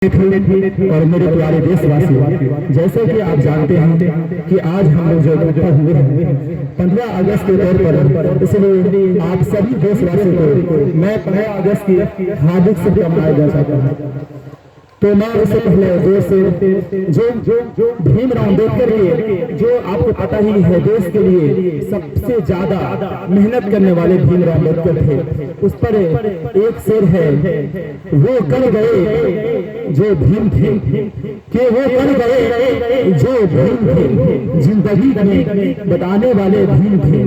और मेरे प्यारे देशवासियों, जैसे कि आप जानते हैं कि आज हम लोग जो इकट्ठा हुए हैं 15 अगस्त के तौर पर, इसलिए आप सभी देशवासियों को मैं 15 अगस्त की हार्दिक शुभकामनाएं देना चाहता हूँ। तो मैं उससे पहले जो भीमराव अम्बेडकर के, जो आपको पता ही है, देश के लिए सबसे ज्यादा मेहनत करने वाले भीमराव अम्बेडकर थे। उस पर एक शेर है, वो कर गए जो भीम थे, कि वो कर गए जो भीम थे, जिंदगी में बताने वाले भीम थे,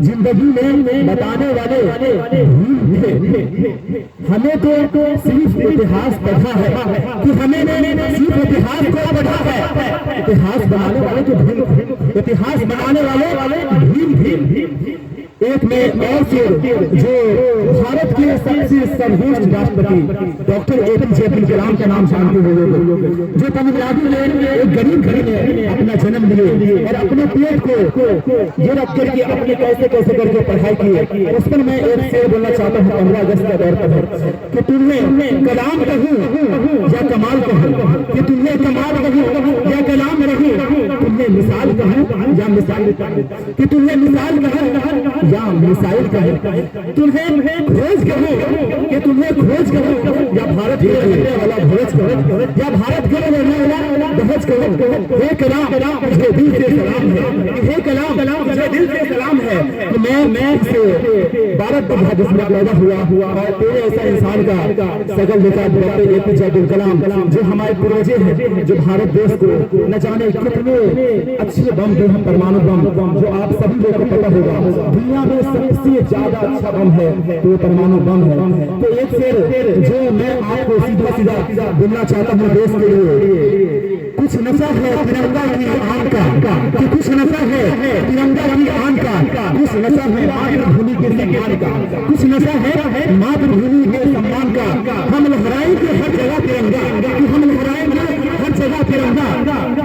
जिंदगी में बताने वाले भीम थे। हमें तो सिर्फ इतिहास पढ़ा है कि हमें सिर्फ इतिहास को पढ़ा है, इतिहास बनाने वाले जो भीम, इतिहास बनाने वाले भीम। एक में और शेर, जो भारत के सबसे सर्वोच्च राष्ट्रपति डॉक्टर APJ अब्दुल कलाम का नाम जानते होंगे, जो तमिलनाडु में एक गरीब घर में अपना जन्म लिए और अपने पेट को ये रख करके अपने कैसे करके पढ़ाई की। उस पर मैं एक शेर बोलना चाहता हूँ 15 अगस्त का दौर पर, कि तुम्हें कलाम कहूँ या कमाल कहूँ, कि तुम्हें कमाल कहूँ या कलाम रहूँ, तुम्हें मिसाल कहूँ या मिसाल, कि तुम्हें मिसाल कहूँ या मिसाइल कहूँ, तुम्हें खोज कहूँ कि तुम्हें खोज कहूँ, या भारत के रहने वाला भोज कहूँ, या भारत के रहने वाला दहज कहूँ। हे कलाम मुझे दिल से सलाम है, हे कलाम मुझे दिल से सलाम है। तो मैं से भारत का जिसमें पैदा हुआ और तेरे ऐसा इंसान का सकल देखा डॉक्टर APJ अब्दुल कलाम, जो हमारे पूर्वजे हैं, जो भारत देश को न जाने कितने अच्छे बम थे, परमाणु बम, जो आप सभी लोगों को पता होगा दुनिया में सबसे ज्यादा अच्छा बम है तो वो परमाणु बम है। तो एक शेर जो मैं आपको सीधा बोलना चाहता हूँ देश के लिए, कुछ नशा है तिरंगा की आन का, कि कुछ नशा है तिरंगा की आन का, कुछ नशा है मातृभूमि के सम्मान का, कुछ नशा है मातृभूमि के सम्मान का। हम लहराएंगे हर जगह तिरंगा, हम लहराएंगे हर जगह तिरंगा,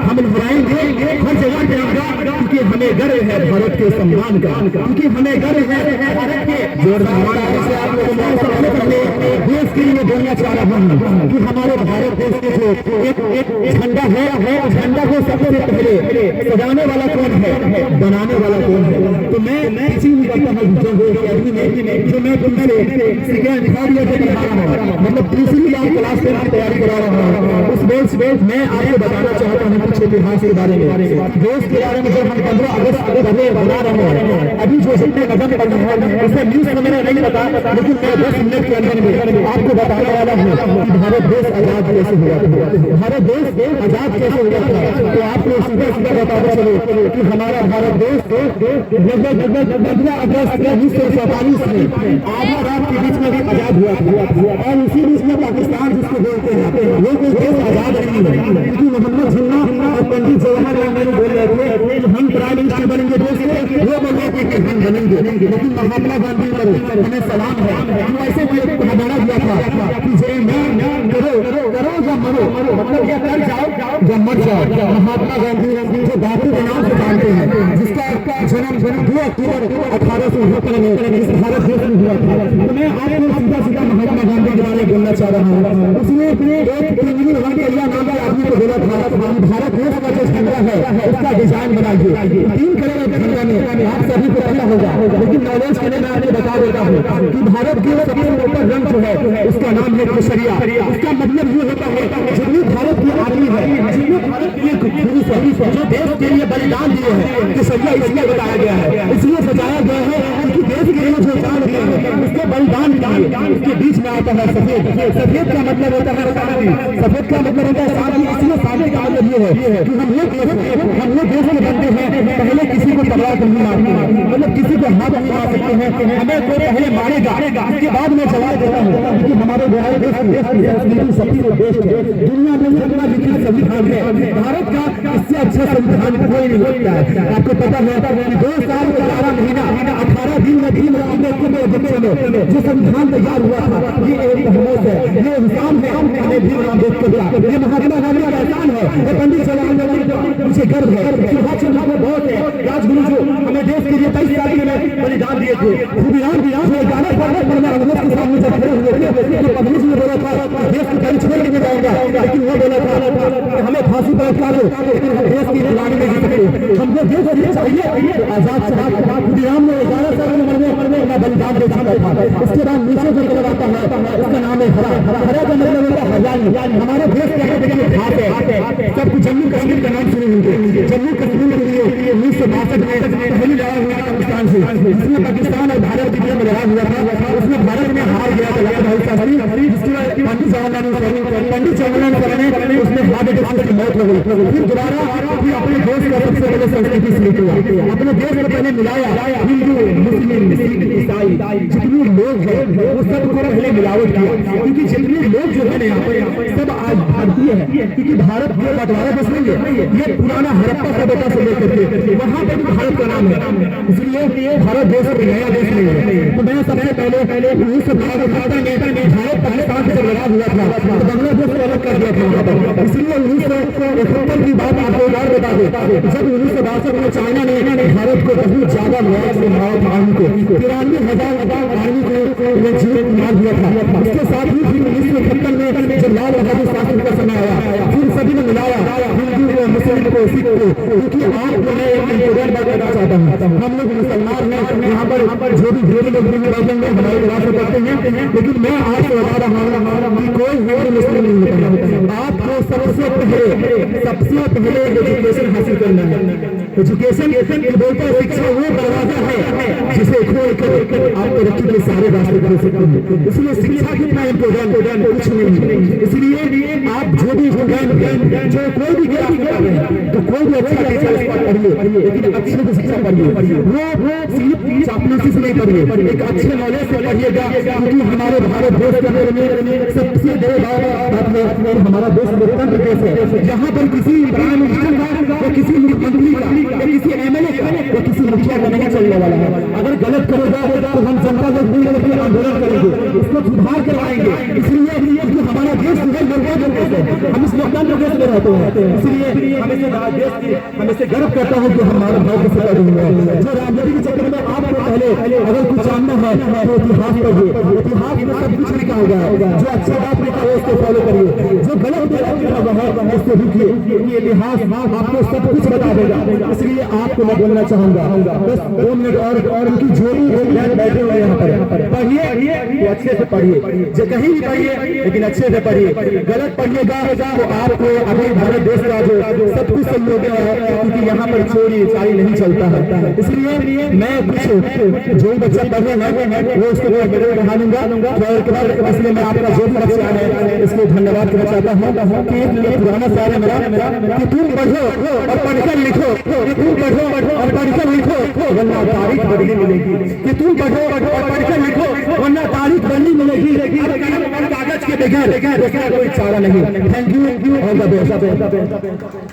हम लहराएंगे हर जगह तिरंगा, क्योंकि हमें गर्व है भारत के सम्मान का, क्योंकि हमें गर्व है भारत के जोरदार से। आप लोगों देश के लिए बोलना चाह रहा हूँ कि हमारे भारत देश के जो एक झंडा है, झंडा को सबसे पहले सजाने वाला कौन है, बनाने वाला कौन है। तो मैं किसी भी करता हूँ जो मैं तुमसे सेकेंड थर्ड ईयर से पढ़ा रहा हूँ, मतलब तीसरी बार क्लास से तैयारी करा रहा हूँ। उस बेस मैं आपको बताना चाहता हूँ कुछ इतिहास के बारे में, देश के बारे में। जब हम 15 अगस्त बना रहे हैं, अभी जो जितने कदम पड़ रहे हैं उससे न्यूज में मैंने नहीं बता, लेकिन मैं 10 मिनट के अंदर में आपको बताने वाला हूँ कि भारत देश आजाद कैसे हुआ था, भारत देश आजाद कैसे हुआ था। तो आपको सीधा बताते चलो कि हमारा भारत देश लगभग 15 अगस्त 1947 में आधा रात के बीच में भी आजाद हुआ था। और उसी बीच में पाकिस्तान जिसको बोलते हैं, वो कोई देश आजाद नहीं है, क्योंकि मोहम्मद जिन्ना और पंडित जवाहरलाल नेहरू बोल रहे थे कि हम प्राइम मिनिस्टर बनेंगे देश के, वो बोल रहे थे कि हम बनेंगे। लेकिन महात्मा गांधी पर हमें सलाम है, हम ऐसे हमारा दिया था कि जय मैं करो या मरो, मतलब ये कर जाओ या मर जाओ। महात्मा गांधी जो बापू के नाम से जानते हैं, जिसका जन्म 2 अक्टूबर 1869 में इस भारत देश में हुआ था। तो मैं आपको सीधा महात्मा गांधी के बारे में बोलना चाह रहा हूँ। उसने एक पिंगली भैया नाम के आदमी को बोला था, भारत देश का जो झंडा है उसका डिजाइन बनाइए 3 कलर के झंडा में, आप सभी को पता होगा, लेकिन नॉलेज के लिए मैं आपको बता देता हूँ कि भारत के सबसे ऊपर रंग जो है उसका नाम है केसरिया। उसका मतलब ये होता है जितनी भारत की आर्मी है, जितनी भारत के लिए पुलिस है, जो देश के लिए बलिदान दिए हैं, केसरिया इसलिए बताया गया है, इसलिए सजाया गया है क्योंकि देश के लिए जो जान दिए हैं उसके बलिदान दिए। उसके बीच में आता है सफेद, सफेद का मतलब होता है शांति, सफेद का मतलब होता है शांति। इसलिए शांति का मतलब ये है कि हम लोग देश में बनते हैं, पहले किसी को तलवार नहीं मारते हैं, मतलब किसी को हाथ नहीं मार सकते हैं, हमें कोई पहले मारेगा उसके बाद मैं जवाब देता हूँ, क्योंकि हमारे भारत देश सबसे बेस्ट है दुनिया में, जितना लिखित संविधान है भारत का, इससे अच्छा संविधान कोई नहीं होता है। आपको पता है 2 साल 11 महीना 18 दिन में भीमराव अम्बेडकर में जो संविधान तैयार हुआ था, ये एक हमोस है, ये इंसान है हमें भीमराव अम्बेडकर का, ये महात्मा गांधी का एहसान है, ये पंडित जवाहरलाल नेहरू का मुझे गर्व है। सुभाष चंद्र बोस बहुत है, राजगुरु जो हमें अपने देश के लिए 23 साल के में बलिदान दिए थे। खुदिराम जो 11 साल में अंग्रेज के सामने जब खड़े हुए थे तो पब्लिक ने बोला था देश को कहीं छोड़ के जाऊंगा, लेकिन वो बोला था कि हमें फांसी पर लटका दो लेकिन हम देश की लड़ाई नहीं जीत सकते, हमको देश चाहिए आजाद शहीद। खुदिराम ने 11 साल की उम्र में अपना बलिदान दे चुका था। उसके बाद नीचे जो कलर आता है उसका नाम है हरा। हरा का मतलब होता है हरियाणी। हमारे देश के घाट है, सबको जम्मू कश्मीर का नाम सुने होंगे। जम्मू कश्मीर के लिए 1962 में पहली लड़ाई हुई पाकिस्तान से, जिसमें पाकिस्तान और भारत के बीच में लड़ाई हुआ था। उसमें भारत में हार गया था लाल बहादुर शास्त्री, जिसके बाद पंडित जवाहरलाल नेहरू ने उसमें हार्ट अटैक से मौत हो गई। फिर दोबारा अपने देश का सबसे बड़े संस्कृति से निकला, अपने देश को पहले मिलाया हिंदू मुस्लिम सिख ईसाई जितने लोग हैं वो सबको पहले मिलावट किया, क्योंकि जितने लोग जो है यहाँ पर सब आज भारतीय है, क्योंकि भारत ये बंटवारा बस नहीं है, ये पुराना हड़प्पा सभ्यता से लेकर के वहाँ पर भी भारत का नाम है, इसलिए भारत देश कोई नया देश नहीं है। तो मैं सबसे पहले 1972 में भारत पाकिस्तान से लड़ा हुआ था तो बांग्लादेश को अलग कर दिया था वहाँ पर, इसलिए 1971 की बात आपको और बता दो, जब 1962 में चाइना ने भारत को बहुत ज्यादा न्याय से मारा था, आर्मी को 93,000 आर्मी को जीवित मार दिया था। उसके साथ ही फिर 1971 में जब लाल बहादुर शास्त्री का समय आया फिर सभी ने मिलाया हिंदू को मुस्लिम को सिख को, क्योंकि आपको मैं एक इम्पोर्टेंट बात कहना चाहता हूँ, हम लोग मुसलमान हैं यहाँ पर जो भी ढेर लोग में हमारे क्लास में पढ़ते हैं, लेकिन मैं आपको बता रहा हूँ कि कोई हिंदू मुस्लिम नहीं होता। आपको सबसे पहले एजुकेशन हासिल करना है। एजुकेशन बोलता है शिक्षा वो दरवाजा है जिसे खोलकर आप तरक्की के सारे रास्ते खोल सकते हैं, इसलिए शिक्षा कितना इम्पोर्टेंट कुछ नहीं है। इसलिए आप जो भी जो कोई भी क्लास में पढ़ रहे हैं तो कोई भी अच्छा टीचर पढ़िए, लेकिन अच्छे से शिक्षा पढ़िए, वो सिर्फ चापलूसी से नहीं पढ़िए, एक अच्छे नॉलेज से पढ़िएगा, क्योंकि हमारे भारत देश के अंदर में सबसे बड़े बात हमारा देश लोकतंत्र देश है, जहाँ पर किसी प्राइम मिनिस्टर का या किसी मुख्यमंत्री का या किसी एमएलए का या किसी मुखिया का नहीं चलने वाला है। अगर गलत करेगा तो हम जनता लोग आंदोलन करेंगे, उसको सुधार करवाएंगे, इसलिए हमारा देश हम इस लोकतंत्र देश में रहते हैं, इसलिए हमें से गर्व करता हूँ कि हमारा भारत से जो राजनीति के चक्कर में आपको पहले अगर कुछ जानना है तो इतिहास पढ़िए, इतिहास में सब कुछ लिखा होगा, जो अच्छा बात लिखा है उसको फॉलो करिए, जो गलत लिखा है उसको लिखिए, ये इतिहास आपको सब कुछ बता देगा। इसलिए आपको मैं बोलना चाहूंगा बस 2 मिनट और उनकी जो भी बैठे हुए यहाँ पर पढ़िए तो अच्छे से पढ़िए, जो कहीं भी पढ़िए लेकिन अच्छे से पढ़िए, गलत पढ़िएगा तो आपको अभी भारत देश का जो सब कुछ सहयोग है, क्योंकि यहाँ पर चोरी चारी नहीं चलता है। इसलिए मैं कुछ जो बच्चा पढ़ रहे हैं वो उसको बढ़ा दूंगा, इसलिए मैं आपका जो भी बच्चा है इसको धन्यवाद करना चाहता हूँ कि पुराना साल है मेरा कि तुम पढ़ो और पढ़कर लिखो, तुम पढ़ो और पढ़कर लिखो वरना तारीख बदली मिलेगी, कि तुम पढ़ो और पढ़कर लिखो वरना तारीख बदली मिलेगी, कागज के बगैर कोई चारा नहीं। Thank you, all the best.